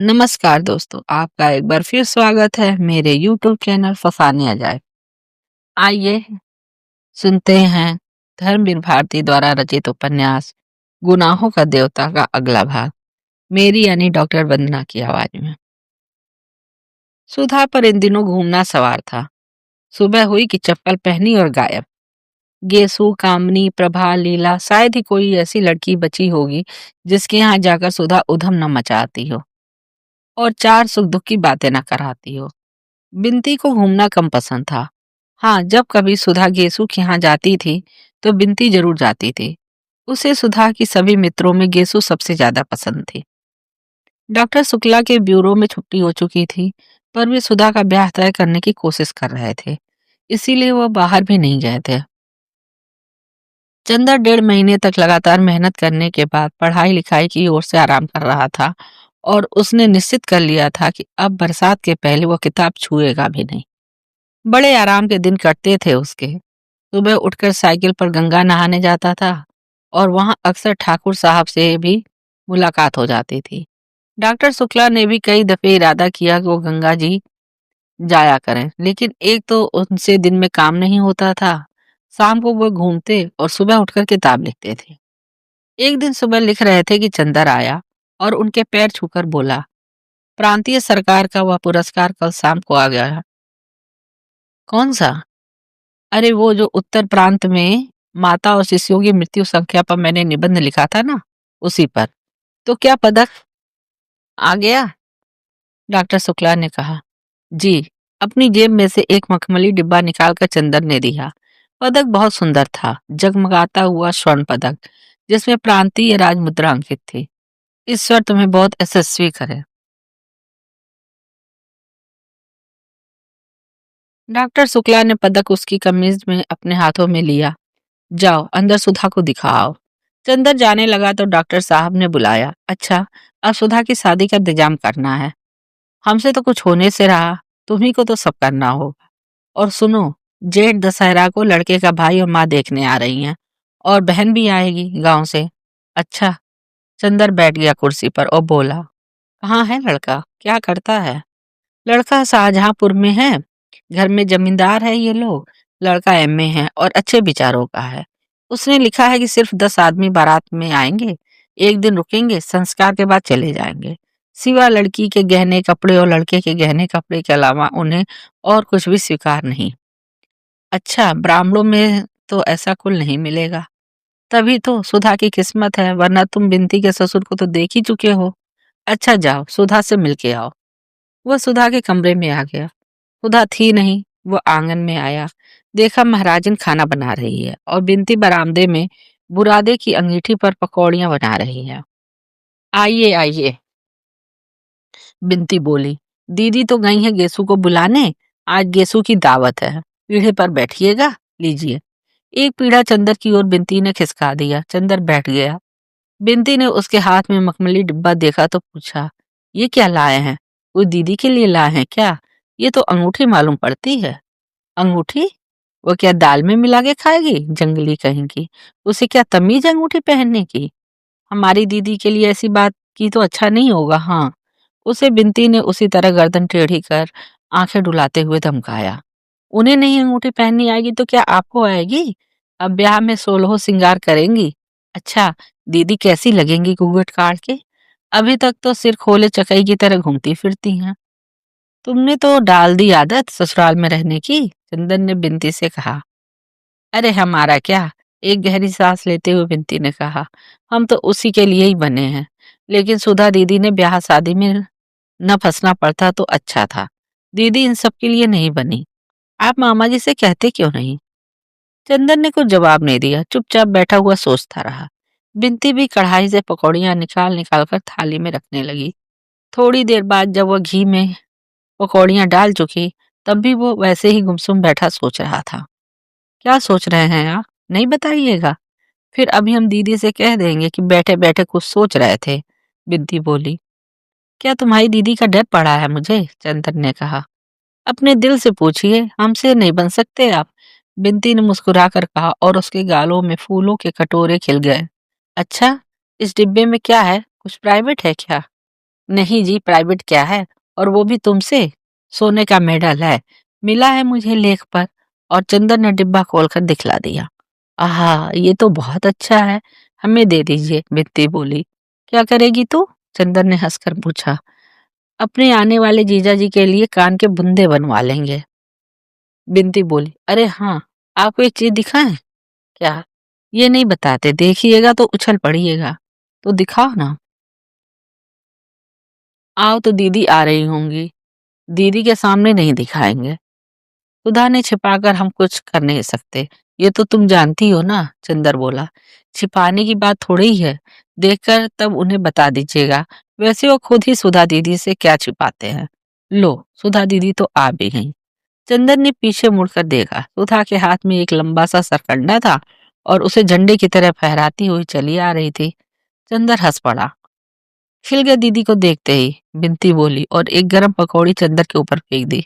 नमस्कार दोस्तों, आपका एक बार फिर स्वागत है मेरे यूट्यूब चैनल फसाने अजायब। आइए सुनते हैं धर्मवीर भारती द्वारा रचित उपन्यास गुनाहों का देवता का अगला भाग, मेरी यानी डॉक्टर वंदना की आवाज में। सुधा पर इन दिनों घूमना सवार था। सुबह हुई कि चप्पल पहनी और गायब। गेसु, कामनी, प्रभा, लीला, शायद ही कोई ऐसी लड़की बची होगी जिसके यहाँ जाकर सुधा उधम न मचाती हो और चार सुख दुख की बातें न कराती हो। बिनती को घूमना कम पसंद था। हाँ, जब कभी सुधा गेसु के यहाँ जाती थी तो बिनती जरूर जाती थी। उसे सुधा की सभी मित्रों में गेसु सबसे ज्यादा पसंद थी। डॉक्टर शुक्ला के ब्यूरो में छुट्टी हो चुकी थी, पर वे सुधा का ब्याह तय करने की कोशिश कर रहे थे, इसीलिए वह बाहर भी नहीं गए थे। चंदा 1.5 महीने तक लगातार मेहनत करने के बाद पढ़ाई लिखाई की ओर से आराम कर रहा था और उसने निश्चित कर लिया था कि अब बरसात के पहले वह किताब छुएगा भी नहीं। बड़े आराम के दिन कटते थे उसके। सुबह उठकर साइकिल पर गंगा नहाने जाता था और वहां अक्सर ठाकुर साहब से भी मुलाकात हो जाती थी। डॉक्टर शुक्ला ने भी कई दफे इरादा किया कि वो गंगा जी जाया करें, लेकिन एक तो उनसे दिन में काम नहीं होता था, शाम को वो घूमते और सुबह उठकर किताब लिखते थे। एक दिन सुबह लिख रहे थे कि चंदर आया और उनके पैर छूकर बोला, प्रांतीय सरकार का वह पुरस्कार कल शाम को आ गया है। कौन सा? अरे वो जो उत्तर प्रांत में माता और शिशुओं की मृत्यु संख्या पर मैंने निबंध लिखा था ना, उसी पर। तो क्या पदक आ गया? डॉक्टर शुक्ला ने कहा। जी। अपनी जेब में से एक मखमली डिब्बा निकालकर चंदन ने दिया। पदक बहुत सुंदर था, जगमगाता हुआ स्वर्ण पदक जिसमें प्रांतीय राजमुद्रा अंकित थी। ईश्वर तुम्हें बहुत यशस्वी करे। डॉक्टर शुक्ला ने पदक उसकी कमीज में अपने हाथों में लिया। जाओ अंदर सुधा को दिखाओ। चंदर जाने लगा तो डॉक्टर साहब ने बुलाया, अच्छा अब सुधा की शादी का इंतजाम करना है। हमसे तो कुछ होने से रहा, तुम्ही को तो सब करना होगा। और सुनो, जेठ दशहरा को लड़के का भाई और माँ देखने आ रही हैं और बहन भी आएगी गांव से। अच्छा। चंदर बैठ गया कुर्सी पर और बोला, कहाँ है लड़का, क्या करता है? लड़का शाहजहांपुर में है, घर में जमींदार है ये लोग। लड़का एमए है और अच्छे विचारों का है। उसने लिखा है कि सिर्फ 10 आदमी बारात में आएंगे, एक दिन रुकेंगे, संस्कार के बाद चले जाएंगे। सिवा लड़की के गहने कपड़े और लड़के के गहने कपड़े के अलावा उन्हें और कुछ भी स्वीकार नहीं। अच्छा, ब्राह्मणों में तो ऐसा कुल नहीं मिलेगा। तभी तो सुधा की किस्मत है, वरना तुम बिनती के ससुर को तो देख ही चुके हो। अच्छा जाओ सुधा से मिलके आओ। वह सुधा के कमरे में आ गया। सुधा थी नहीं। वो आंगन में आया, देखा महाराजन खाना बना रही है और बिनती बरामदे में बुरादे की अंगीठी पर पकौड़ियां बना रही है। आइए आइए, बिनती बोली। दीदी तो गई है गेसु को बुलाने, आज गेसु की दावत है। पीढ़े पर बैठिएगा, लीजिए। एक पीढ़ा चंदर की ओर बिनती ने खिसका दिया। चंदर बैठ गया। बिनती ने उसके हाथ में मखमली डिब्बा देखा तो पूछा, ये क्या लाए हैं? कोई दीदी के लिए लाए हैं क्या? ये तो अंगूठी मालूम पड़ती है। अंगूठी? वो क्या दाल में मिला के खाएगी, जंगली कहेंगी। उसे क्या तमीज है अंगूठी पहनने की? हमारी दीदी के लिए ऐसी बात की तो अच्छा नहीं होगा। हाँ। उसे बिनती ने उसी तरह गर्दन टेढ़ी कर आंखें डुलाते हुए धमकाया। उन्हें नहीं अंगूठी पहननी आएगी तो क्या आपको आएगी? अब ब्याह में 16 श्रृंगार करेंगी। अच्छा, दीदी कैसी लगेंगी घूंघट काट के? अभी तक तो सिर खोले चकई की तरह घूमती फिरती हैं। तुमने तो डाल दी आदत ससुराल में रहने की, चंदन ने बिनती से कहा। अरे हमारा क्या, एक गहरी सांस लेते हुए बिनती ने कहा, हम तो उसी के लिए ही बने हैं। लेकिन सुधा दीदी ने ब्याह शादी में न फंसना पड़ता तो अच्छा था। दीदी इन सब के लिए नहीं बनी। आप मामा जी से कहते क्यों नहीं? चंदन ने कुछ जवाब नहीं दिया, चुपचाप बैठा हुआ सोचता रहा। बिनती भी कढ़ाई से पकौड़ियां निकाल निकाल कर थाली में रखने लगी। थोड़ी देर बाद जब वह घी में पकौड़ियां डाल चुकी, तब भी वो वैसे ही गुमसुम बैठा सोच रहा था। क्या सोच रहे हैं आप? नहीं बताइएगा। फिर अभी हम दीदी से कह देंगे कि बैठे बैठे कुछ सोच रहे थे। बिनती बोली। क्या तुम्हारी दीदी का डर पड़ा है मुझे? चंदन ने कहा। अपने दिल से पूछिए, हमसे नहीं बन सकते आप। बिनती ने मुस्कुराकर कहा और उसके गालों में फूलों के कटोरे खिल गए। अच्छा, इस डिब्बे में क्या है, कुछ प्राइवेट है क्या? नहीं जी, प्राइवेट क्या है, और वो भी तुमसे? सोने का मेडल है, मिला है मुझे लेख पर। और चंदन ने डिब्बा खोलकर दिखला दिया। आहा, ये तो बहुत अच्छा है, हमें दे दीजिए, बित्ती बोली। क्या करेगी तू? चंदन ने हंसकर पूछा। अपने आने वाले जीजा जी के लिए कान के बुंदे बनवा लेंगे। बिंती बोली, अरे हाँ, आपको एक चीज दिखाएं? क्या? ये नहीं बताते, देखिएगा तो उछल पड़िएगा। तो दिखाओ ना। आओ तो दीदी आ रही होंगी, दीदी के सामने नहीं दिखाएंगे। सुधा ने छिपाकर, हम कुछ कर नहीं सकते, ये तो तुम जानती हो ना, चंदर बोला। छिपाने की बात थोड़ी ही है, देखकर तब उन्हें बता दीजिएगा। वैसे वो खुद ही सुधा दीदी से क्या छिपाते हैं। लो, सुधा दीदी तो आ भी गई। चंदन ने पीछे मुड़कर देखा, सुधा के हाथ में एक लंबा सा सरकंडा था और उसे झंडे की तरह फहराती हुई चली आ रही थी। चंदर हंस पड़ा। खिल गया दीदी को देखते ही, बिनती बोली और एक गरम पकौड़ी चंदर के ऊपर फेंक दी।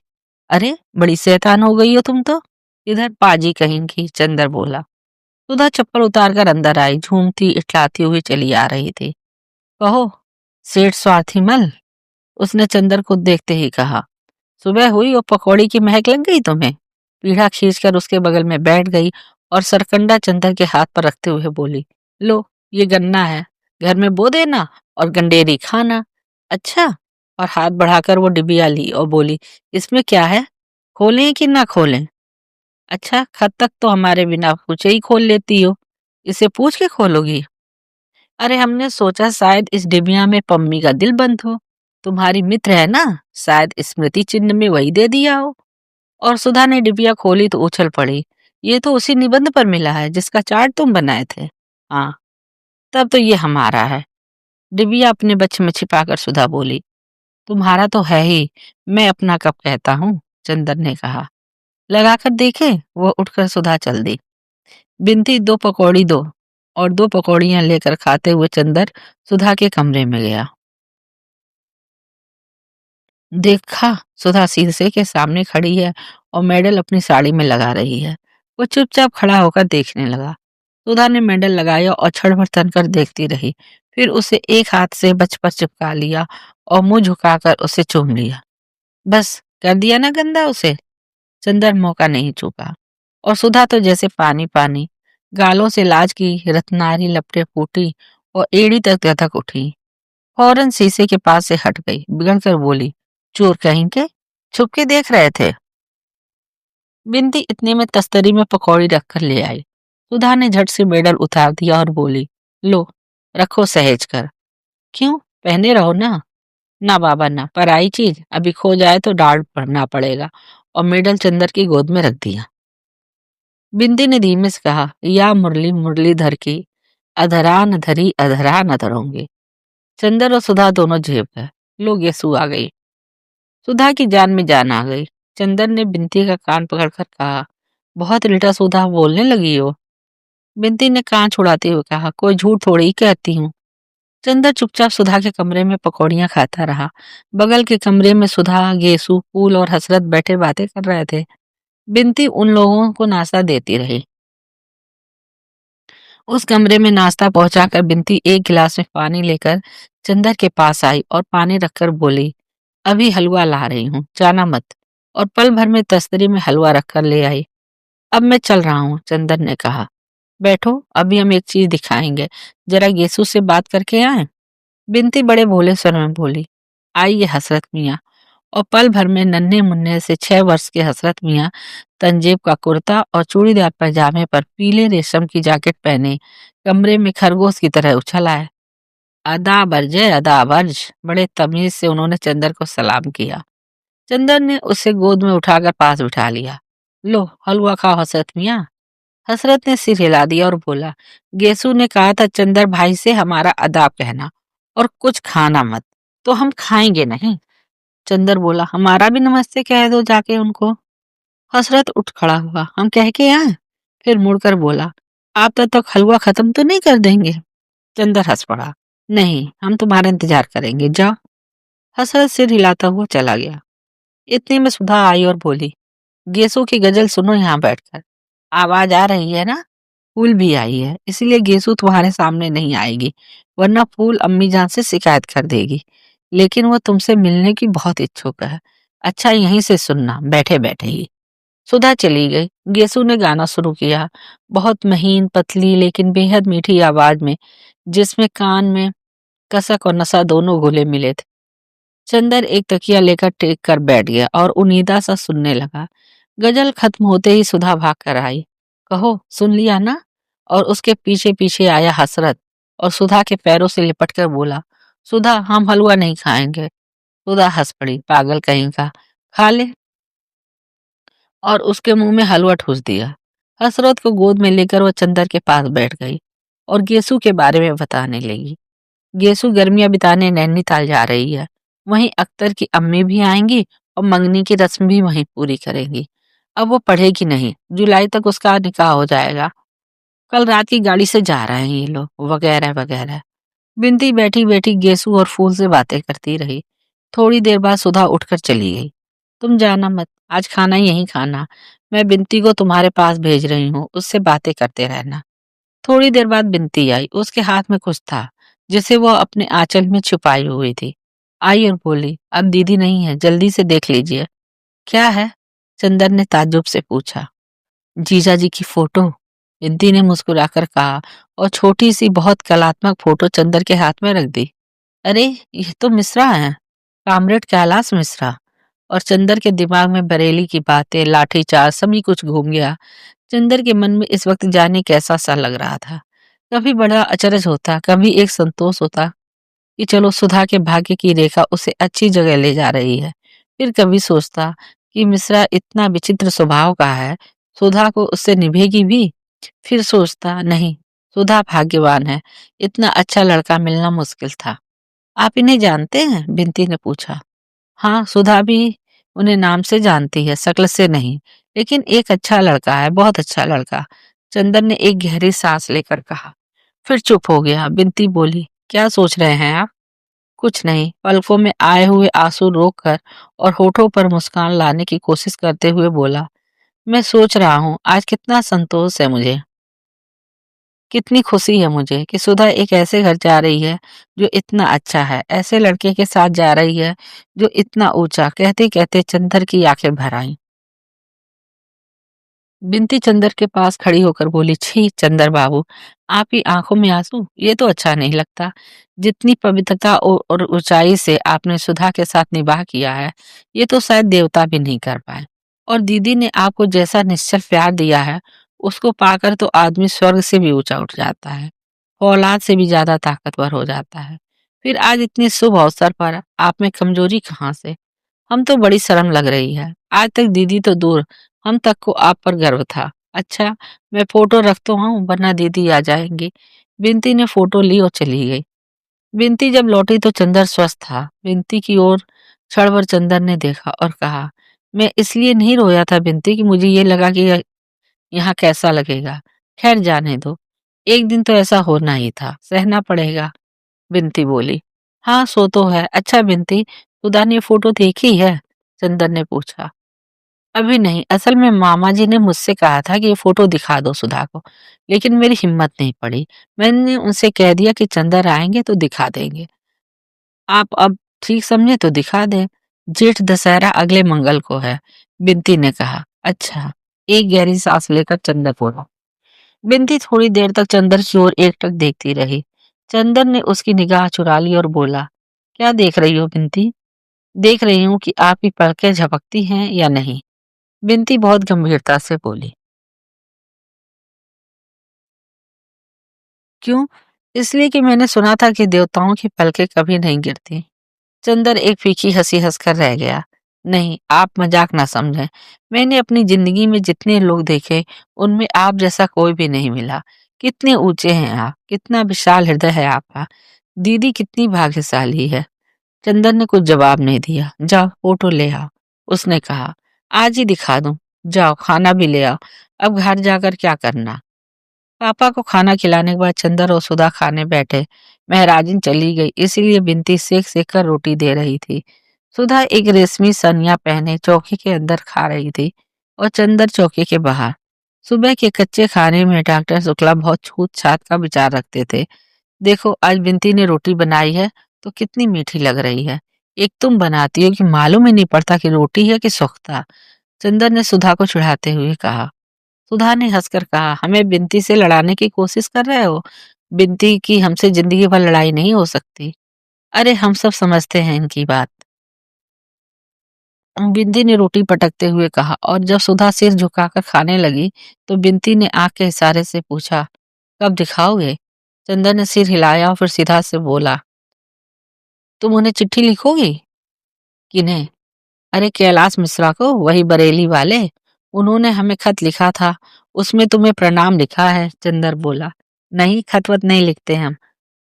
अरे, बड़ी शैतान हो गई हो तुम तो। इधर पाजी कहेंगी, चंदर बोला। सुधा चप्पल उतार कर अंदर आई, झूमती इठलाती हुई चली आ रही थी। कहो, सेठ स्वार्थी मल, उसने चंदर को देखते ही कहा। सुबह हुई और पकौड़ी की महक लग गई तुम्हें? पीढ़ा खींचकर उसके बगल में बैठ गई और सरकंडा चंदर के हाथ पर रखते हुए बोली, लो, ये गन्ना है, घर में बो देना और गंडेरी खाना। अच्छा। और हाथ बढ़ाकर वो डिबिया ली और बोली, इसमें क्या है, खोलें कि ना खोलें? अच्छा, खत तक तो हमारे बिना पूछे ही खोल लेती हो, इसे पूछ के खोलोगी? अरे, हमने सोचा शायद इस डिबिया में पम्मी का दिल बंद हो, तुम्हारी मित्र है ना, शायद स्मृति चिन्ह में वही दे दिया हो। और सुधा ने डिबिया खोली तो उछल पड़ी। ये तो उसी निबंध पर मिला है जिसका चार्ट तुम बनाए थे। हाँ, तब तो ये हमारा है। डिबिया अपने बच्चे में छिपाकर सुधा बोली। तुम्हारा तो है ही, मैं अपना कब कहता हूँ, चंदन ने कहा। लगाकर देखे? वो उठकर सुधा चल दी। बिनती, दो पकौड़ी दो। और दो पकौड़ियां लेकर खाते हुए चंदर सुधा के कमरे में गया। देखा, सुधा शीशे के सामने खड़ी है और मेडल अपनी साड़ी में लगा रही है। वो चुपचाप खड़ा होकर देखने लगा। सुधा ने मेडल लगाया और क्षण भर तनकर देखती रही, फिर उसे एक हाथ से बच पर चिपका लिया और मुंह झुकाकर उसे चूम लिया। बस कर दिया ना गंदा उसे। चंदर मौका नहीं चूका और सुधा तो जैसे पानी पानी, गालों से लाज की रत्नारी लपटें फूटी और एड़ी तक लथक उठी। फौरन शीशे के पास से हट गई, बिगड़ कर बोली, चोर कहीं के, छुप के देख रहे थे? बिंदी इतने में तस्तरी में पकौड़ी रखकर ले आई। सुधा ने झट से मेडल उतार दिया और बोली, लो, रखो सहेज कर। क्यों, पहने रहो ना। ना बाबा ना, पराई चीज अभी खो जाए तो डांट पड़ना पड़ेगा। और मेडल चंदर की गोद में रख दिया। बिंदी ने धीमे से कहा, या मुरली मुरलीधर की, अधरान धरी अधरान अधरोंगे। चंदर और सुधा दोनों झेप गए। लोग यसु आ गई। सुधा की जान में जान आ गई। चंदन ने बिंती का कान पकड़कर कहा, बहुत उल्टा सुधा बोलने लगी हो। बिंती ने कान छुड़ाते हुए कहा, कोई झूठ थोड़ी ही कहती हूँ। चंदर चुपचाप सुधा के कमरे में पकौड़ियां खाता रहा। बगल के कमरे में सुधा, गेसु, फूल और हसरत बैठे बातें कर रहे थे। बिंती उन लोगों को नाश्ता देती रही। उस कमरे में नाश्ता पहुंचाकर बिंती एक गिलास में पानी लेकर चंदर के पास आई और पानी रखकर बोली, अभी हलवा ला रही हूँ, जाना मत। और पल भर में तस्तरी में हलवा रखकर ले आई। अब मैं चल रहा हूँ, चंदर ने कहा। बैठो, अभी हम एक चीज दिखाएंगे, जरा गेसू से बात करके आए। बिनती बड़े भोले स्वर में बोली, आई ये हसरत मियाँ। और पल भर में नन्हे मुन्ने से 6 वर्ष के हसरत मियाँ तंजेब का कुर्ता और चूड़ीदार पैजामे पर पीले रेशम की जैकेट पहने कमरे में खरगोश की तरह उछल आए। अदा बरज, अदा बर्ज, बड़े तमीज से उन्होंने चंदर को सलाम किया। चंदर ने उसे गोद में उठाकर पास बिठा लिया। लो, हलवा खाओ हसरत मियाँ। हसरत ने सिर हिला दिया और बोला, गेसू ने कहा था चंदर भाई से हमारा अदाब कहना और कुछ खाना मत, तो हम खाएंगे नहीं। चंदर बोला, हमारा भी नमस्ते कह दो जाके उनको। हसरत उठ खड़ा हुआ, हम कह के आए? फिर मुड़कर बोला, आप तब तक हलवा खत्म तो नहीं कर देंगे? चंदर हंस पड़ा, नहीं, हम तुम्हारा इंतजार करेंगे, जाओ। हसरत सिर हिलाता हुआ चला गया। इतने में सुधा आई और बोली, गेसू की गजल सुनो यहाँ बैठकर। आवाज आ रही है ना? फूल भी आई है, इसलिए गेसू तुम्हारे सामने नहीं आएगी, वरना फूल अम्मी जान से शिकायत कर देगी। लेकिन वो तुमसे मिलने की बहुत इच्छुक है। अच्छा, यहीं से सुनना, बैठे बैठे ही। सुधा चली गई। गेसु ने गाना शुरू किया, बहुत महीन, पतली लेकिन बेहद मीठी आवाज में, जिसमें कान में कसक और नशा दोनों घुले मिले थे। चंदर एक तकिया लेकर टेक कर बैठ गया और उनीदा सा सुनने लगा। गजल खत्म होते ही सुधा भाग कर आई। कहो, सुन लिया ना? और उसके पीछे पीछे आया हसरत और सुधा के पैरों से लिपट कर बोला, सुधा, हम हलवा नहीं खाएंगे। सुधा हंस पड़ी, पागल कहीं का, खा ले। और उसके मुंह में हलवा ठूस दिया। हसरत को गोद में लेकर वह चंदर के पास बैठ गई और गेसु के बारे में बताने लगी। गेसु गर्मियां बिताने नैनीताल जा रही है। वहीं अख्तर की अम्मी भी आएंगी और मंगनी की रस्म भी वहीं पूरी करेंगी। अब वो पढ़ेगी नहीं, जुलाई तक उसका निकाह हो जाएगा। कल रात की गाड़ी से जा रहे हैं ये लोग, वगैरह वगैरह। बिनती बैठी बैठी गेसु और फूल से बातें करती रही। थोड़ी देर बाद सुधा उठकर चली गई। तुम जाना मत, आज खाना यहीं खाना। मैं बिनती को तुम्हारे पास भेज रही हूँ, उससे बातें करते रहना। थोड़ी देर बाद बिनती आई। उसके हाथ में कुछ था जिसे वो अपने आंचल में छुपाई हुई थी। आई और बोली, अब दीदी नहीं है, जल्दी से देख लीजिए। क्या है? चंदर ने ताज्जुब से पूछा। जीजा जी की फोटो, बिनती ने मुस्कुराकर कहा और छोटी सी बहुत कलात्मक फोटो चंदर के हाथ में रख दी। अरे, ये तो मिश्रा है, कामरेड कैलाश मिश्रा। और चंदर के दिमाग में बरेली की बातें, लाठीचार्ज, सभी कुछ घूम गया। चंदर के मन में इस वक्त जाने कैसा सा लग रहा था। कभी बड़ा अचरज होता, कभी एक संतोष होता कि चलो सुधा के भाग्य की रेखा उसे अच्छी जगह ले जा रही है। फिर कभी सोचता कि मिश्रा इतना विचित्र स्वभाव का है, सुधा को उससे निभेगी भी। फिर सोचता नहीं, सुधा भाग्यवान है, इतना अच्छा लड़का मिलना मुश्किल था। आप इन्हें जानते हैं? बिनती ने पूछा। हाँ, सुधा भी उन्हें नाम से जानती है, शक्ल से नहीं। लेकिन एक अच्छा लड़का है, बहुत अच्छा लड़का। चंदन ने एक गहरी सांस लेकर कहा। फिर चुप हो गया। बिनती बोली, क्या सोच रहे हैं आप? कुछ नहीं, पलकों में आए हुए आंसू रोक कर और होठों पर मुस्कान लाने की कोशिश करते हुए बोला, मैं सोच रहा हूँ आज कितना संतोष है मुझे, कितनी खुशी है मुझे कि सुधा एक ऐसे घर जा रही है जो इतना अच्छा है, ऐसे लड़के के साथ जा रही है जो इतना ऊंचा। कहते कहते चंदर की आंखें भर आईं। बिनती चंदर के पास खड़ी होकर बोली, छी चंदर बाबू, आप ही आंखों में आंसू, ये तो अच्छा नहीं लगता। जितनी पवित्रता और ऊंचाई से आपने सुधा के साथ निभाह किया है, ये तो शायद देवता भी नहीं कर पाए। और दीदी ने आपको जैसा निश्चल प्यार दिया है, उसको पाकर तो आदमी स्वर्ग से भी ऊंचा उठ जाता है, औलाद से भी ज्यादा ताकतवर हो जाता है। फिर आज इतने शुभ अवसर पर आप में कमजोरी कहाँ से? हम तो बड़ी शर्म लग रही है। आज तक दीदी तो दूर, हम तक को आप पर गर्व था। अच्छा, मैं फोटो रखता हूँ, वरना दीदी आ जाएंगी। बिनती ने फोटो ली और चली गई। बिनती जब लौटी तो चंदर स्वस्थ था। बिनती की ओर क्षण भर चंदर ने देखा और कहा, मैं इसलिए नहीं रोया था बिनती, कि मुझे ये लगा कि यहाँ कैसा लगेगा। खैर जाने दो, एक दिन तो ऐसा होना ही था, सहना पड़ेगा। बिनती बोली, हाँ सो तो है। अच्छा बिनती, खुदा ने ये फोटो देखी है? चंदर ने पूछा। अभी नहीं, असल में मामा जी ने मुझसे कहा था कि ये फोटो दिखा दो सुधा को, लेकिन मेरी हिम्मत नहीं पड़ी। मैंने उनसे कह दिया कि चंदर आएंगे तो दिखा देंगे। आप अब ठीक समझे तो दिखा दें। जेठ दशहरा अगले मंगल को है, बिनती ने कहा। अच्छा, एक गहरी सांस लेकर चंदर बोला। बिनती थोड़ी देर तक चंदर की ओर एकटक देखती रही। चंदर ने उसकी निगाह चुरा ली और बोला, क्या देख रही हो बिनती? देख रही हूँ कि आपकी पलकें झपकती हैं या नहीं। बिनती बहुत गंभीरता से बोली। क्यों? इसलिए कि मैंने सुना था कि देवताओं की पलकें कभी नहीं गिरती। चंदर एक फीकी हंसी हंसकर रह गया। नहीं, आप मजाक ना समझें। मैंने अपनी जिंदगी में जितने लोग देखे, उनमें आप जैसा कोई भी नहीं मिला। कितने ऊंचे हैं आप, कितना विशाल हृदय है आपका। दीदी कितनी भाग्यशाली है। चंदर ने कुछ जवाब नहीं दिया। जाओ फोटो ले आओ, उसने कहा। आज ही दिखा दूं। जाओ खाना भी ले आओ। अब घर जाकर क्या करना? पापा को खाना खिलाने के बाद चंदर और सुधा खाने बैठे। महराजिन चली गई, इसीलिए बिनती सेक सेक कर रोटी दे रही थी। सुधा एक रेशमी सनिया पहने चौकी के अंदर खा रही थी और चंदर चौकी के बाहर। सुबह के कच्चे खाने में डॉक्टर शुक्ला बहुत छूत छात का विचार रखते थे। देखो, आज बिनती ने रोटी बनाई है तो कितनी मीठी लग रही है। एक तुम बनाती हो कि मालूम ही नहीं पड़ता कि रोटी है कि सोख्ता। चंदर ने सुधा को चिढ़ाते हुए कहा। सुधा ने हंसकर कहा, हमें बिनती से लड़ाने की कोशिश कर रहे हो? बिनती की हमसे जिंदगी भर लड़ाई नहीं हो सकती। अरे हम सब समझते हैं इनकी बात। बिंदी ने रोटी पटकते हुए कहा। और जब सुधा सिर झुकाकर खाने लगी तो बिंती ने आंख के इशारे से पूछा, कब दिखाओगे? चंदर ने सिर हिलाया और फिर सीधा से बोला, तुम उन्हें चिट्ठी लिखोगी? किन्हें? अरे कैलाश मिश्रा को, वही बरेली वाले। उन्होंने हमें खत लिखा था, उसमें तुम्हें प्रणाम लिखा है। चंदर बोला, नहीं खत वत नहीं लिखते हम।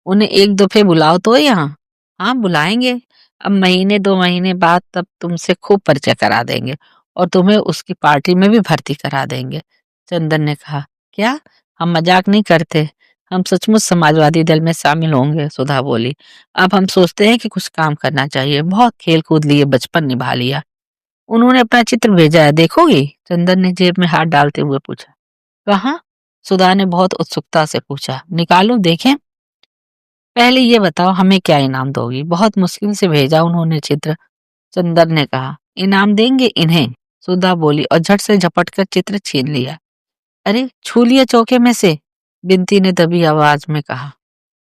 उन्हें एक दफे बुलाओ तो यहाँ। हाँ बुलाएंगे। अब महीने 2 महीने बाद तब तुमसे खूब परिचय करा देंगे और तुम्हें उसकी पार्टी में भी भर्ती करा देंगे। चंदन ने कहा, क्या? हम मजाक नहीं करते, हम सचमुच समाजवादी दल में शामिल होंगे। सुधा बोली, अब हम सोचते हैं कि कुछ काम करना चाहिए, बहुत खेल कूद लिए, बचपन निभा लिया। उन्होंने अपना चित्र भेजा है, देखोगी? चंदन ने जेब में हाथ डालते हुए पूछा। कहाँ? सुधा ने बहुत उत्सुकता से पूछा। निकालो देखें। पहले ये बताओ हमें क्या इनाम दोगी? बहुत मुश्किल से भेजा उन्होंने चित्र। चंदन ने कहा, इनाम देंगे इन्हें। सुधा बोली और झट से झपट कर चित्र छीन लिया। अरे छू लिया चौके में से, बिनती ने दबी आवाज में कहा।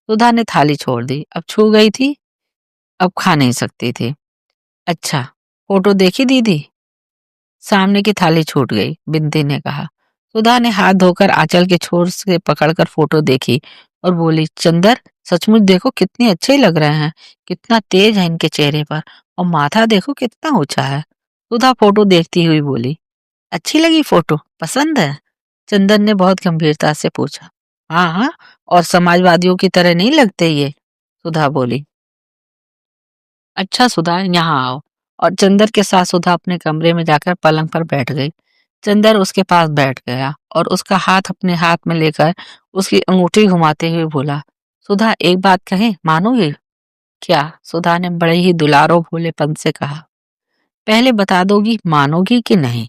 सुधा ने थाली छोड़ दी। अब छू गई थी, अब खा नहीं सकती थी। अच्छा फोटो देखी दीदी? सामने की थाली छूट गई, बिनती ने कहा। सुधा ने हाथ धोकर आंचल के छोर से पकड़कर फोटो देखी और बोली, चंदर सचमुच देखो कितने अच्छे लग रहे हैं, कितना तेज है इनके चेहरे पर, और माथा देखो कितना ऊंचा है। सुधा फोटो देखती हुई बोली, अच्छी लगी फोटो, पसंद है? चंदन ने बहुत गंभीरता से पूछा। हाँ हाँ, और समाजवादियों की तरह नहीं लगते ये? सुधा बोली। अच्छा सुधा यहाँ आओ। और चंदर के साथ सुधा अपने कमरे में जाकर पलंग पर बैठ गई। चंदर उसके पास बैठ गया और उसका हाथ अपने हाथ में लेकर उसकी अंगूठी घुमाते हुए बोला, सुधा एक बात कहे, मानोगी? क्या? सुधा ने बड़े ही दुलारो भोलेपन से कहा। पहले बता दोगी मानोगी कि नहीं?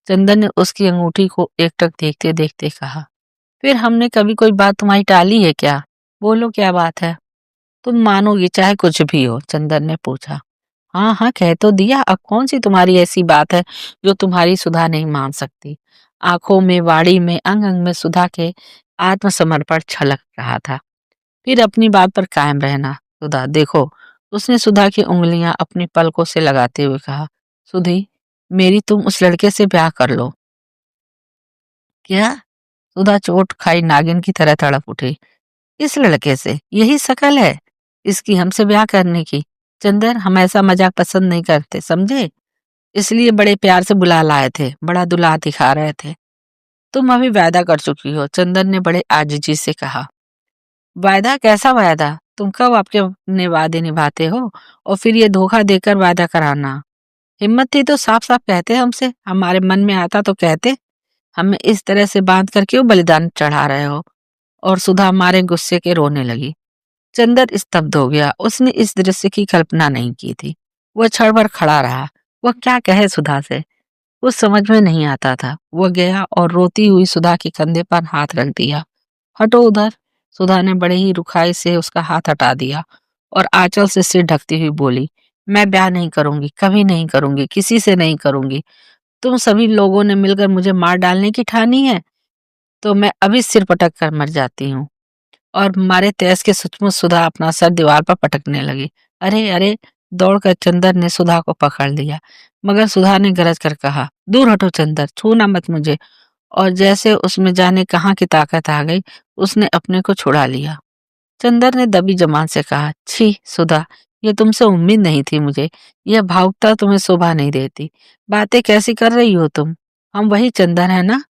चंदन ने उसकी अंगूठी को एकटक देखते देखते कहा। फिर हमने कभी कोई बात तुम्हारी टाली है क्या? बोलो क्या बात है? तुम मानोगी चाहे कुछ भी हो? चंदन ने पूछा। हाँ हाँ कह तो दिया, अब कौन सी तुम्हारी ऐसी बात है जो तुम्हारी सुधा नहीं मान सकती? आंखों में, वाड़ी में, अंग अंग में सुधा के आत्मसमर्पण छलक रहा था। फिर अपनी बात पर कायम रहना। सुधा देखो, उसने सुधा की उंगलियां अपनी पलकों से लगाते हुए कहा। सुधी, मेरी तुम उस लड़के से ब्याह कर लो। क्या? सुधा चोट खाई नागिन की तरह तड़प उठी। इस लड़के से? यही शकल है इसकी हमसे ब्याह करने की? चंदर हम ऐसा मजाक पसंद नहीं करते, समझे? इसलिए बड़े प्यार से बुला लाए थे, बड़ा दुला दिखा रहे थे। तुम अभी वायदा कर चुकी हो, चंदन ने बड़े आजिजी से कहा। वायदा? कैसा वायदा? तुम कब आपके अपने वादे निभाते हो और फिर ये धोखा देकर वायदा कराना? हिम्मत थी तो साफ साफ कहते हमसे, हमारे मन में आता तो कहते। हमें इस तरह से बांध कर क्यों बलिदान चढ़ा रहे हो? और सुधा हमारे गुस्से के रोने लगी। चंदर स्तब्ध हो गया, उसने इस दृश्य की कल्पना नहीं की थी। वह क्षण भर खड़ा रहा, वह क्या कहे सुधा से, कुछ समझ में नहीं आता था। वह गया और रोती हुई सुधा के कंधे पर हाथ रख दिया। हटो उधर। सुधा ने बड़े ही रुखाई से उसका हाथ हटा दिया और आंचल से सिर ढकती हुई बोली, मैं ब्याह नहीं करूंगी, कभी नहीं करूंगी, किसी से नहीं करूंगी। तुम सभी लोगों ने मिलकर मुझे मार डालने की ठानी है, तो मैं अभी सिर पटक कर मर जाती हूँ। और मारे तेज के सचमुच सुधा अपना सर दीवार पर पटकने लगी। अरे अरे! दौड़कर चंदर ने सुधा को पकड़ लिया, मगर सुधा ने गरज कर कहा, दूर हटो चंदर, छूना मत मुझे। और जैसे उसमें जाने कहाँ की ताकत आ गई, उसने अपने को छुड़ा लिया। चंदर ने दबी जबान से कहा, छी सुधा, ये तुमसे उम्मीद नहीं थी मुझे। यह भावुकता तुम्हें शोभा नहीं देती। बातें कैसी कर रही हो तुम? हम वही चंदर है ना?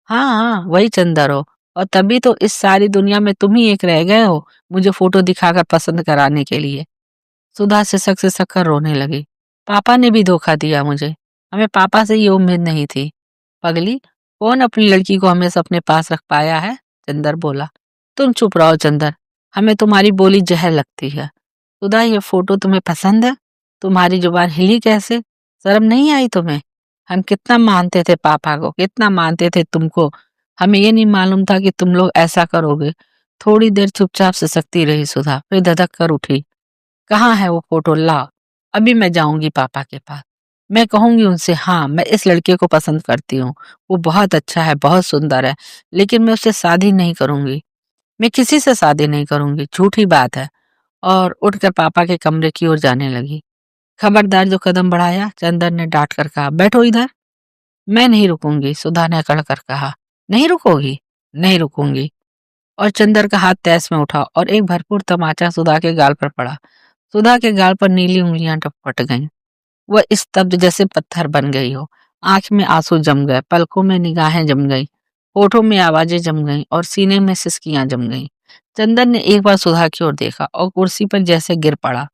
हाँ हाँ वही चंदर हो, और तभी तो इस सारी दुनिया में तुम ही एक रह गए हो मुझे फोटो दिखाकर पसंद कराने के लिए। सुधा सिसक कर रोने लगी। पापा ने भी धोखा दिया मुझे, हमें पापा से ये उम्मीद नहीं थी। पगली, कौन अपनी लड़की को हमेशा अपने पास रख पाया है? चंदर बोला। तुम चुप रहो चंदर, हमें तुम्हारी बोली जहर लगती है। सुधा ये फोटो तुम्हें पसंद है? तुम्हारी जुबान हिली कैसे? शर्म नहीं आई तुम्हें? हम कितना मानते थे पापा को, कितना मानते थे तुमको। हमें ये नहीं मालूम था कि तुम लोग ऐसा करोगे। थोड़ी देर चुपचाप सिसकती रही सुधा, फिर धधक कर उठी। कहाँ है वो फोटो? लाओ। अभी मैं जाऊंगी पापा के पास। मैं कहूंगी उनसे, हाँ मैं इस लड़के को पसंद करती हूँ, वो बहुत अच्छा है, बहुत सुंदर है, लेकिन मैं उससे शादी नहीं करूंगी। मैं किसी से शादी नहीं करूंगी, झूठी बात है। और उठकर पापा के कमरे की ओर जाने लगी। खबरदार जो कदम बढ़ाया, चंदन ने डांट कर कहा, बैठो इधर। मैं नहीं रुकूंगी, सुधा ने अकड़ कर कहा। नहीं रुकोगी? नहीं रुकूंगी। और चंदर का हाथ तैस में उठा और एक भरपूर तमाचा सुधा के गाल पर पड़ा। सुधा के गाल पर नीली उंगलियां टपट गईं। वह स्तब्ध जैसे पत्थर बन गई हो। आंख में आंसू जम गए, पलकों में निगाहें जम गईं, होठों में आवाजें जम गईं और सीने में सिसकियां जम गईं। चंदन ने एक बार सुधा की ओर देखा और कुर्सी पर जैसे गिर पड़ा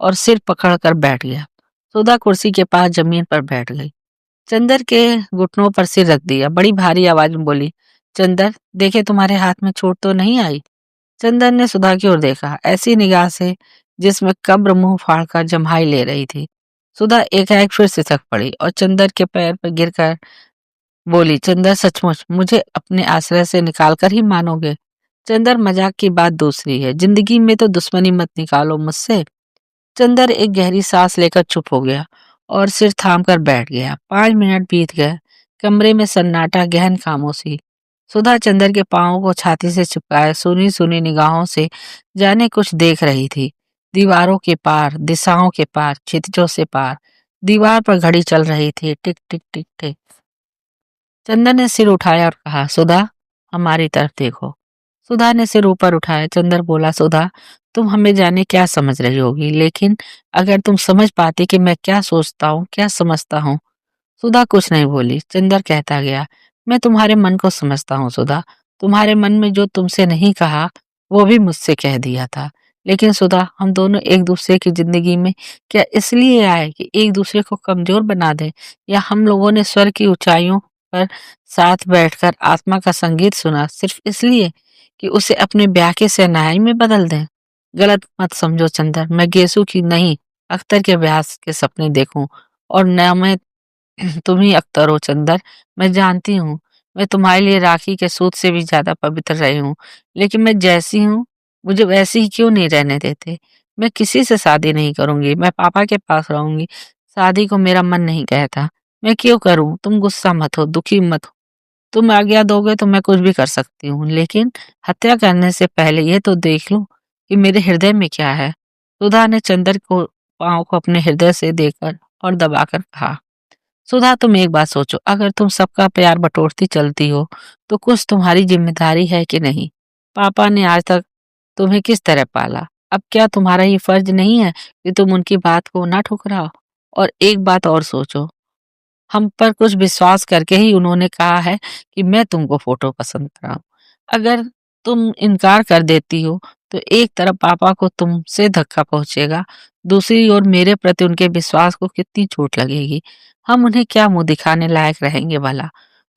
और सिर पकड़कर बैठ गया। सुधा कुर्सी के पास जमीन पर बैठ गई। चंदर के घुटनों पर सिर रख दिया, बड़ी भारी आवाज में बोली, चंदर देखे तुम्हारे हाथ में चोट तो नहीं आई? चंदन ने सुधा की ओर देखा, ऐसी निगाह से जिसमें कब्र मुंह फाड़कर जम्हाई ले रही थी। सुधा एकाएक फिर सिसक पड़ी और चंदर के पैर पर गिरकर बोली, चंदर सचमुच मुझे अपने आश्रय से निकाल कर ही मानोगे? चंदर मजाक की बात दूसरी है, जिंदगी में तो दुश्मनी मत निकालो मुझसे। चंदर एक गहरी सांस लेकर चुप हो गया और सिर थाम कर बैठ गया। 5 मिनट बीत गए। कमरे में सन्नाटा, गहन खामोशी। सुधा चंदर के पांवों को छाती से चिपकाए सुनी सुनी निगाहों से जाने कुछ देख रही थी। दीवारों के पार, दिशाओं के पार, क्षितिजों से पार। दीवार पर घड़ी चल रही थी, टिक टिक टिक टिक। चंदर ने सिर उठाया और कहा, सुधा हमारी तरफ देखो। सुधा ने सिर ऊपर उठाया। चंदर बोला, सुधा तुम हमें जाने क्या समझ रही होगी, लेकिन अगर तुम समझ पाती कि मैं क्या सोचता हूँ, क्या समझता हूँ। सुधा कुछ नहीं बोली। चंदर कहता गया, मैं तुम्हारे मन को समझता हूँ सुधा। तुम्हारे मन में जो तुमसे नहीं कहा वो भी मुझसे कह दिया था। लेकिन सुधा, हम दोनों एक दूसरे की जिंदगी में क्या इसलिए आए कि एक दूसरे को कमजोर बना दें, या हम लोगों ने स्वर की ऊंचाइयों पर साथ बैठकर आत्मा का संगीत सुना सिर्फ इसलिए कि उसे अपने ब्याह के शहनाई में बदल दें? गलत मत समझो चंदर, मैं गेसू की नहीं, अख्तर के ब्याह के सपने देखूं, और न मैं तुम ही अख्तर हो चंदर। मैं जानती हूँ मैं तुम्हारे लिए राखी के सूत से भी ज्यादा पवित्र रही हूँ, लेकिन मैं जैसी हूँ मुझे वैसी ही क्यों नहीं रहने देते? मैं किसी से शादी नहीं करूंगी, मैं पापा के पास रहूंगी। शादी को मेरा मन नहीं कहता। मैं क्यों करूं? तुम गुस्सा मत हो, दुखी मत हो। तुम आज्ञा दोगे तो मैं कुछ भी कर सकती हूँ, लेकिन हत्या करने से पहले ये तो देख लो कि मेरे हृदय में क्या है। सुधा ने चंदर को पाँव को अपने हृदय से देकर और दबाकर कहा, सुधा तुम एक बात सोचो, अगर तुम सबका प्यार बटोरती चलती हो तो कुछ तुम्हारी जिम्मेदारी है कि नहीं? पापा ने आज तक तुम्हें किस तरह पाला, अब क्या तुम्हारा ये फर्ज नहीं है कि तुम उनकी बात को ना ठुकराओ? और एक बात और सोचो, हम पर कुछ विश्वास करके ही उन्होंने कहा है कि मैं तुमको फोटो पसंद कराऊं। अगर तुम इनकार कर देती हो तो एक तरफ पापा को तुमसे धक्का पहुंचेगा, दूसरी ओर मेरे प्रति उनके विश्वास को कितनी चोट लगेगी। हम उन्हें क्या मुंह दिखाने लायक रहेंगे भला?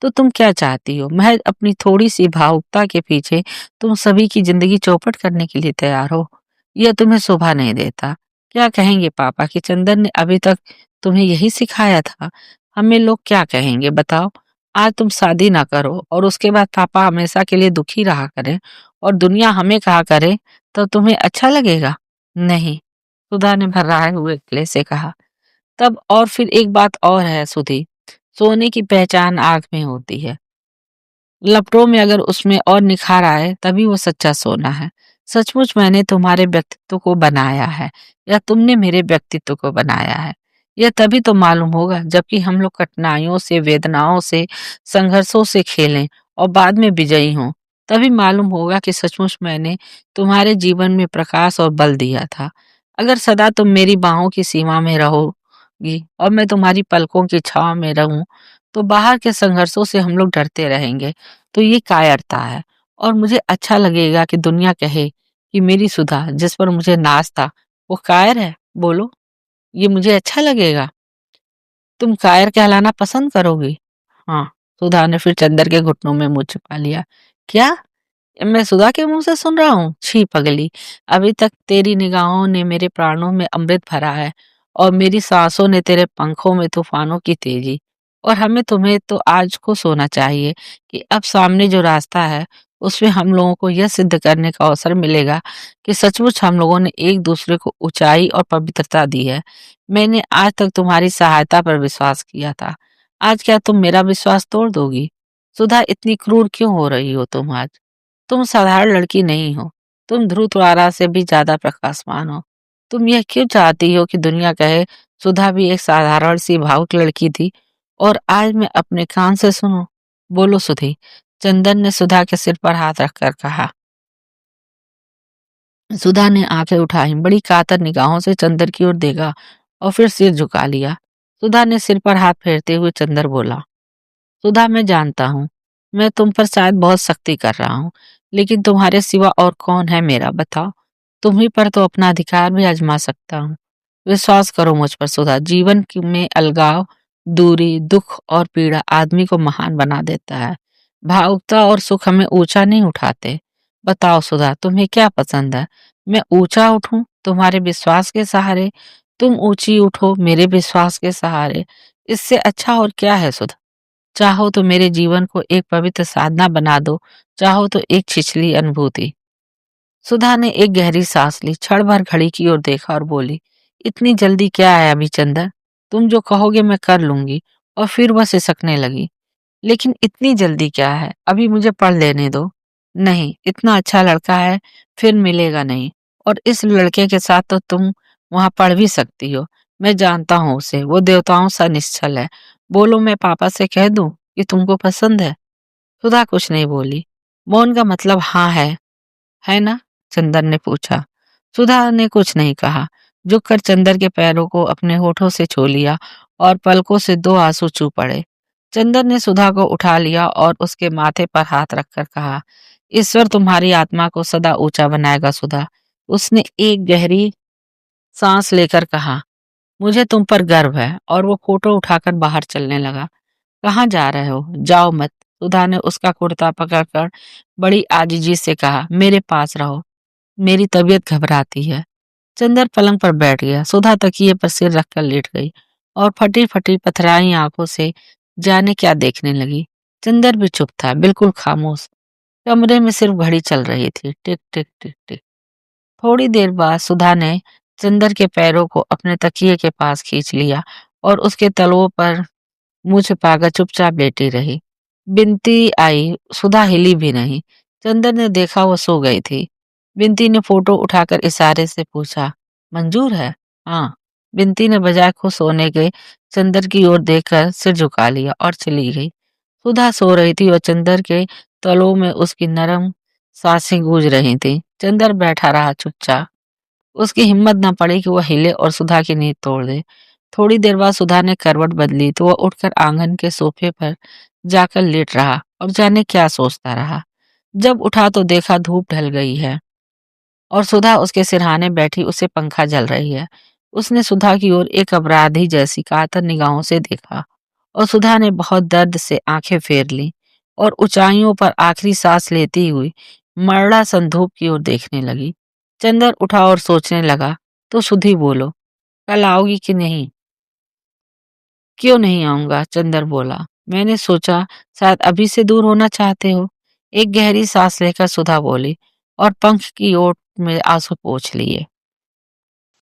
तो तुम क्या चाहती हो? महज अपनी थोड़ी सी भावुकता के पीछे तुम सभी की जिंदगी चौपट करने के लिए तैयार हो? यह तुम्हें शोभा नहीं देता। क्या कहेंगे पापा कि चंदन ने अभी तक तुम्हें यही सिखाया था? हमें लोग क्या कहेंगे बताओ? आज तुम शादी ना करो और उसके बाद पापा हमेशा के लिए दुखी रहा करें और दुनिया हमें कहा करे, तो तुम्हें अच्छा लगेगा? नहीं, सुधा ने भर्राए हुए गले से कहा। तब और फिर एक बात और है सुधी, सोने की पहचान आग में होती है। लपटों में अगर उसमें और निखार आए तभी वो सच्चा सोना है। सचमुच मैंने तुम्हारे व्यक्तित्व को बनाया है या तुमने मेरे व्यक्तित्व को बनाया है? यह तभी तो मालूम होगा जबकि हम लोग कठिनाइयों से, वेदनाओं से, संघर्षों से खेलें और बाद में विजयी हों। तभी मालूम होगा कि सचमुच मैंने तुम्हारे जीवन में प्रकाश और बल दिया था। अगर सदा तुम मेरी बाहों की सीमा में रहोगी और मैं तुम्हारी पलकों की छांव में रहूं, तो बाहर के संघर्षों से हम लोग डरते रहेंगे। तो ये कायरता है, और मुझे अच्छा लगेगा कि दुनिया कहे कि मेरी सुधा जिस पर मुझे नाज था वो कायर है। बोलो, ये मुझे अच्छा लगेगा? तुम कायर कहलाना पसंद करोगी? हाँ। सुधा ने फिर चंदर के घुटनों में मुंह छिपा लिया। क्या? ये मैं सुधा के मुंह से सुन रहा हूँ? छी पगली, अभी तक तेरी निगाहों ने मेरे प्राणों में अमृत भरा है और मेरी सांसों ने तेरे पंखों में तूफानों की तेजी। और हमें तुम्हें तो आज को सोना चाहिए कि अब सामने जो रास्ता है उसमें हम लोगों को यह सिद्ध करने का अवसर मिलेगा कि सचमुच हम लोगों ने एक दूसरे को ऊंचाई और पवित्रता दी है। मैंने आज तक तुम्हारी सहायता पर विश्वास किया था, आज क्या तुम मेरा विश्वास तोड़ दोगी? सुधा, इतनी क्रूर क्यों हो रही हो तुम आज? तुम साधारण लड़की नहीं हो, तुम ध्रुव से भी ज्यादा प्रकाशमान हो। तुम यह क्यों चाहती हो कि दुनिया कहे सुधा भी एक साधारण सी भावुक लड़की थी, और आज मैं अपने कान से सुनूं? बोलो सुधी। चंदन ने सुधा के सिर पर हाथ रखकर कहा। सुधा ने आंखें उठाई, बड़ी कातर निगाहों से चंदर की ओर देखा और फिर सिर झुका लिया। सुधा ने सिर पर हाथ फेरते हुए चंदर बोला, सुधा, मैं जानता हूँ मैं तुम पर शायद बहुत सख्ती कर रहा हूँ, लेकिन तुम्हारे सिवा और कौन है मेरा, बताओ। तुम्ही पर तो अपना अधिकार भी आजमा सकता हूँ। विश्वास करो मुझ पर सुधा, जीवन में अलगाव, दूरी, दुख और पीड़ा आदमी को महान बना देता है। भावुकता और सुख हमें ऊंचा नहीं उठाते। बताओ सुधा, तुम्हें क्या पसंद है? मैं ऊंचा उठूं तुम्हारे विश्वास के सहारे, तुम ऊंची उठो मेरे विश्वास के सहारे। इससे अच्छा और क्या है सुधा? चाहो तो मेरे जीवन को एक पवित्र साधना बना दो, चाहो तो एक छिछली अनुभूति। सुधा ने एक गहरी सांस ली, क्षण भर घड़ी की ओर देखा और बोली, इतनी जल्दी क्या है अभी चंदर? तुम जो कहोगे मैं कर लूंगी। और फिर वह सिसकने लगी, लेकिन इतनी जल्दी क्या है, अभी मुझे पढ़ लेने दो। नहीं, इतना अच्छा लड़का है, फिर मिलेगा नहीं। और इस लड़के के साथ तो तुम वहां पढ़ भी सकती हो। मैं जानता हूँ उसे, वो देवताओं सा निश्चल है। बोलो, मैं पापा से कह दूं कि तुमको पसंद है? सुधा कुछ नहीं बोली। मौन का मतलब हाँ है ना? चंदन ने पूछा। सुधा ने कुछ नहीं कहा, झुककर चंदर के पैरों को अपने होठों से छू लिया और पलकों से दो आंसू चू पड़े। चंदन ने सुधा को उठा लिया और उसके माथे पर हाथ रखकर कहा, ईश्वर तुम्हारी आत्मा को सदा ऊंचा बनाएगा सुधा। उसने एक गहरी सांस लेकर कहा, मुझे तुम पर गर्व है। और वो फोटो उठाकर बाहर चलने लगा। कहाँ जा रहे हो? जाओ मत। सुधा ने उसका कुर्ता पकड़कर बड़ी आजीजी से कहा, मेरे पास रहो, मेरी तबीयत घबराती है। चंदर पलंग पर बैठ गया। सुधा तकिए पर सिर रखकर लेट गई और फटी फटी पथराई आंखों से जाने क्या देखने लगी। चंदर भी चुप था, बिल्कुल खामोश। कमरे में सिर्फ घड़ी चल रही थी, टिक टिक टिक टिक। थोड़ी देर बाद सुधा ने चंदर के पैरों को अपने तकिए के पास खींच लिया और उसके तलवों पर मुंह छिपाकर चुपचाप लेटी रही। बिनती आई, सुधा हिली भी नहीं। चंदर ने देखा वो सो गई थी। बिनती ने फोटो उठाकर इशारे से पूछा, मंजूर है? हाँ। बिनती ने बजाय खुश होने के चंदर की ओर देखकर सिर झुका लिया और चली गई। सुधा सो रही थी और चंदर के तलों में उसकी नरम सांसें गूंज रही थी। चंदर बैठा रहा चुपचाप। उसकी हिम्मत न पड़ी कि वह हिले और सुधा की नींद तोड़ दे। थोड़ी देर बाद सुधा ने करवट बदली तो वह उठकर आंगन के सोफे पर जाकर लेट रहा और जाने क्या सोचता रहा। जब उठा तो देखा धूप ढल गई है और सुधा उसके सिरहाने बैठी, उसे पंखा जल रही है। उसने सुधा की ओर एक अपराधी जैसी कातर निगाहों से देखा और सुधा ने बहुत दर्द से आंखें फेर ली और ऊंचाइयों पर आखिरी सांस लेती हुई मरड़ा संधूप की ओर देखने लगी। चंदर उठा और सोचने लगा, तो सुधी बोलो, कल आओगी कि नहीं? क्यों नहीं आऊंगा? चंदर बोला, मैंने सोचा शायद अभी से दूर होना चाहते हो। एक गहरी सांस लेकर सुधा बोली और पंख की ओट में आंसू पोंछ लिए।